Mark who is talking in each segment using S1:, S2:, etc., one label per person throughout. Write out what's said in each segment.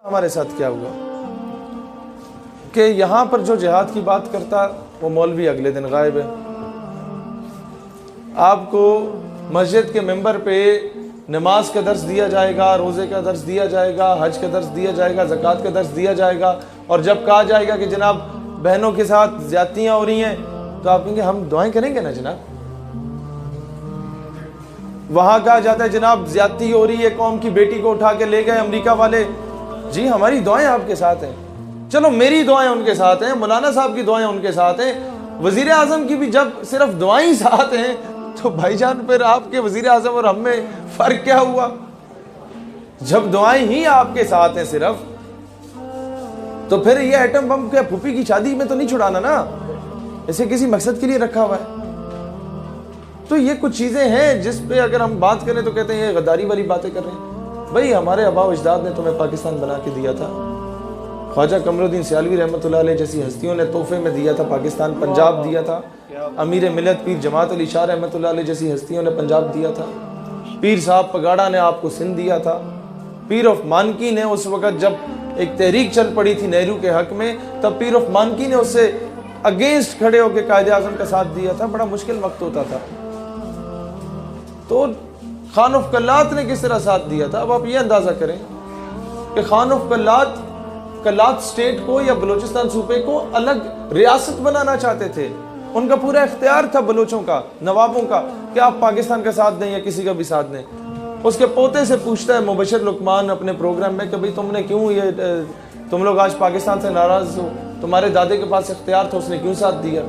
S1: ہمارے ساتھ کیا ہوا کہ یہاں پر جو جہاد کی بات کرتا وہ مولوی اگلے دن غائب ہے. آپ کو مسجد کے ممبر پہ نماز کا درس دیا جائے گا, روزے کا درس دیا جائے گا, حج کا درس دیا جائے گا, زکوٰۃ کا درس دیا جائے گا, اور جب کہا جائے گا کہ جناب بہنوں کے ساتھ زیادتیاں ہو رہی ہیں تو آپ کہیں گے ہم دعائیں کریں گے نا جناب. وہاں کہا جاتا ہے جناب زیادتی ہو رہی ہے, قوم کی بیٹی کو اٹھا کے لے گئے امریکہ والے, جی ہماری دعائیں آپ کے ساتھ ہیں. چلو میری دعائیں ان کے ساتھ ہیں, مولانا صاحب کی دعائیں ان کے ساتھ ہیں, وزیر اعظم کی بھی جب صرف دعائیں ساتھ ہیں تو بھائی جان پھر آپ کے وزیر اعظم اور ہم میں فرق کیا ہوا؟ جب دعائیں ہی آپ کے ساتھ ہیں صرف, تو پھر یہ ایٹم بم کے پھوپھی کی شادی میں تو نہیں چھڑانا نا, اسے کسی مقصد کے لیے رکھا ہوا ہے. تو یہ کچھ چیزیں ہیں جس پہ اگر ہم بات کریں تو کہتے ہیں یہ غداری والی باتیں کر رہے ہیں. بھائی ہمارے آباء و اجداد نے تمہیں پاکستان بنا کے دیا تھا, خواجہ قمر الدین سیالوی رحمۃ اللہ علیہ جیسی ہستیوں نے تحفے میں دیا تھا پاکستان, پنجاب دیا تھا. امیر ملت پیر جماعت علی شاہ رحمۃ اللہ علیہ جیسی ہستیوں نے پنجاب دیا تھا. پیر صاحب پگاڑا نے آپ کو سندھ دیا تھا. پیر آف مانکی نے اس وقت جب ایک تحریک چل پڑی تھی نہرو کے حق میں, تب پیر آف مانکی نے اس سے اگینسٹ کھڑے ہو کے قائد اعظم کا ساتھ دیا تھا. بڑا مشکل وقت ہوتا تھا. تو خان آف کلات نے کس طرح ساتھ دیا تھا. اب آپ یہ اندازہ کریں کہ خان آف کلات سٹیٹ کو یا بلوچستان صوبے کو الگ ریاست بنانا چاہتے تھے. ان کا پورا اختیار تھا بلوچوں کا, نوابوں کا, کہ آپ پاکستان کا ساتھ دیں یا کسی کا بھی ساتھ دیں. اس کے پوتے سے پوچھتا ہے مبشر لقمان اپنے پروگرام میں کہ بھئی تم نے کیوں تم لوگ آج پاکستان سے ناراض ہو, تمہارے دادے کے پاس اختیار تھا, اس نے کیوں ساتھ دیا؟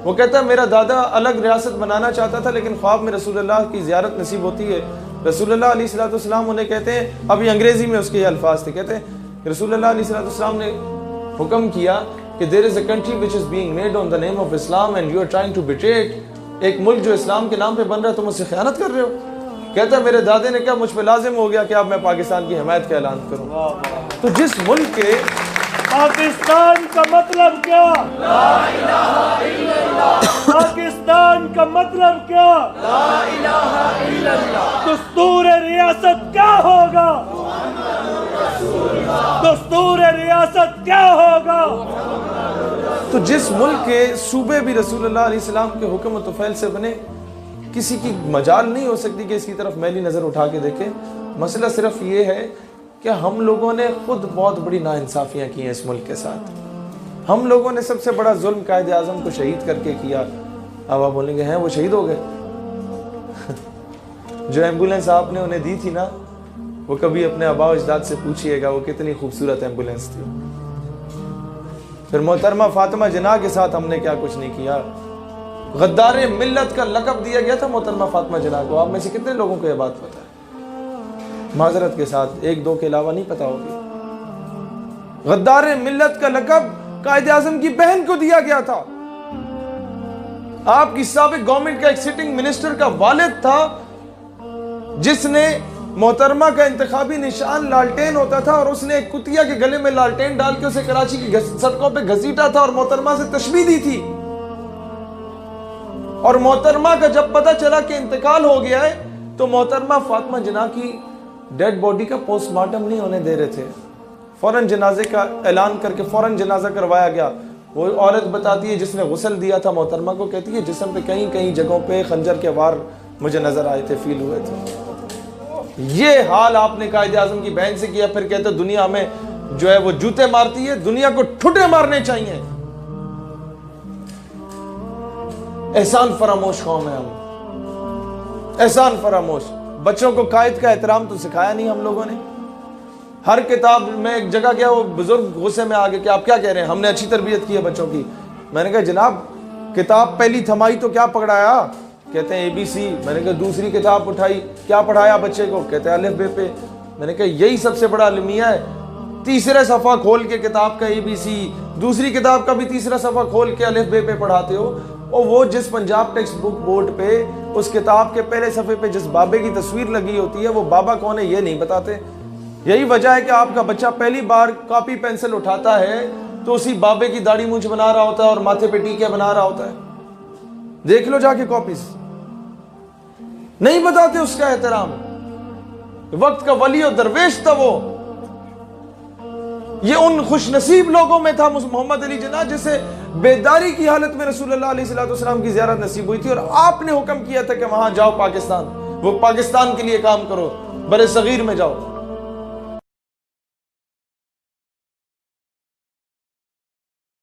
S1: وہ کہتا ہے میرا دادا الگ ریاست بنانا چاہتا تھا, لیکن خواب میں رسول اللہ کی زیارت نصیب ہوتی ہے. رسول اللہ علیہ الصلوۃ والسلام انہیں کہتے ہیں, ابھی انگریزی میں اس کے یہ الفاظ تھے, کہتے ہیں رسول اللہ علیہ الصلوۃ والسلام نے حکم کیا کہ there is a country which is being made on the name of Islam and you are trying to betray it. ایک ملک جو اسلام کے نام پہ بن رہا ہے تم اس سے خیانت کر رہے ہو. کہتا ہے میرے دادے نے کہا مجھ پہ لازم ہو گیا کہ اب میں پاکستان کی حمایت کا اعلان کروں. تو جس ملک کے
S2: پاکستان کا مطلب کیا؟ لا الہ الا اللہ. پاکستان کا مطلب کیا؟ لا الہ الا اللہ. دستور ریاست کیا ہوگا؟ دستور ریاست کیا ہوگا؟
S1: تو جس ملک کے صوبے بھی رسول اللہ علیہ السلام کے حکم و طفیل سے بنے, کسی کی مجال نہیں ہو سکتی کہ اس کی طرف میلی نظر اٹھا کے دیکھے. مسئلہ صرف یہ ہے کہ ہم لوگوں نے خود بہت بڑی ناانصافیاں کی ہیں اس ملک کے ساتھ. ہم لوگوں نے سب سے بڑا ظلم قائد اعظم کو شہید کر کے کیا. اب آپ بولیں گے ہیں وہ شہید ہو گئے. جو ایمبولینس آپ نے انہیں دی تھی نا, وہ کبھی اپنے آباء و اجداد سے پوچھئے گا وہ کتنی خوبصورت ایمبولینس تھی. پھر محترمہ فاطمہ جناح کے ساتھ ہم نے کیا کچھ نہیں کیا. غدار ملت کا لقب دیا گیا تھا محترمہ فاطمہ جناح کو. آپ میں سے کتنے لوگوں کو یہ بات پتہ ہے؟ معذرت کے ساتھ ایک دو کے علاوہ نہیں پتا ہوگی. غدار ملت کا لقب قائد اعظم کی بہن کو دیا گیا تھا. آپ کی سابق گورنمنٹ کا ایک سٹنگ منسٹر کا والد تھا جس نے محترمہ کا انتخابی نشان لالٹین ہوتا تھا, اور اس نے ایک کتیا کے گلے میں لالٹین ڈال کے اسے کراچی کی سڑکوں پہ گھسیٹا تھا اور محترمہ سے تشبیہ دی تھی. اور محترمہ کا جب پتہ چلا کہ انتقال ہو گیا ہے تو محترمہ فاطمہ جناح کی ڈیڈ باڈی کا پوسٹ مارٹم نہیں ہونے دے رہے تھے. فوراً جنازے کا اعلان کر کے فوراً جنازہ کروایا گیا. وہ عورت بتاتی ہے جس نے غسل دیا تھا محترمہ کو, کہتی ہے جسم پہ کئی کئی جگہوں پہ خنجر کے وار مجھے نظر آئے تھے, فیل ہوئے تھے. یہ حال آپ نے قائد اعظم کی بہن سے کیا. پھر کہتے دنیا میں جو ہے وہ جوتے مارتی ہے, دنیا کو ٹھٹے مارنے چاہیے. احسان فراموش قوم ہے ہم, احسان فراموش. بچوں کو قائد کا احترام تو سکھایا نہیں ہم لوگوں نے. ہر کتاب میں ایک جگہ گیا, وہ بزرگ غصے میں آگے کہ آپ کیا کہہ رہے ہیں, ہم نے اچھی تربیت کی ہے بچوں کی. میں نے کہا جناب کتاب پہلی تھمائی تو کیا پکڑایا؟ کہتے ہیں ABC. میں نے کہا دوسری کتاب اٹھائی, کیا پڑھایا بچے کو؟ کہتے ہیں الف بے پہ. میں نے کہا یہی سب سے بڑا المیہ ہے. تیسرے صفحہ کھول کے کتاب کا ABC, دوسری کتاب کا بھی تیسرا صفحہ کھول کے الف بے پہ پڑھاتے ہو. اور وہ جس پنجاب ٹیکسٹ بک بورڈ پہ اس کتاب کے پہلے صفحے پہ جس بابے کی تصویر لگی ہوتی ہے, وہ بابا کون ہے یہ نہیں بتاتے. یہی وجہ ہے کہ آپ کا بچہ پہلی بار کاپی پینسل اٹھاتا ہے تو اسی بابے کی داڑھی مونچھ بنا رہا ہوتا ہے اور ماتھے پہ ٹیکے بنا رہا ہوتا ہے. دیکھ لو جا کے کاپیز. نہیں بتاتے اس کا احترام. وقت کا ولی و درویش تھا وہ. یہ ان خوش نصیب لوگوں میں تھا محمد علی جناح جسے بیداری کی حالت میں رسول اللہ علیہ السلام کی زیارت نصیب ہوئی تھی، اور آپ نے حکم کیا تھا کہ وہاں جاؤ پاکستان، وہ پاکستان کے لیے کام کرو، بر صغیر میں جاؤ۔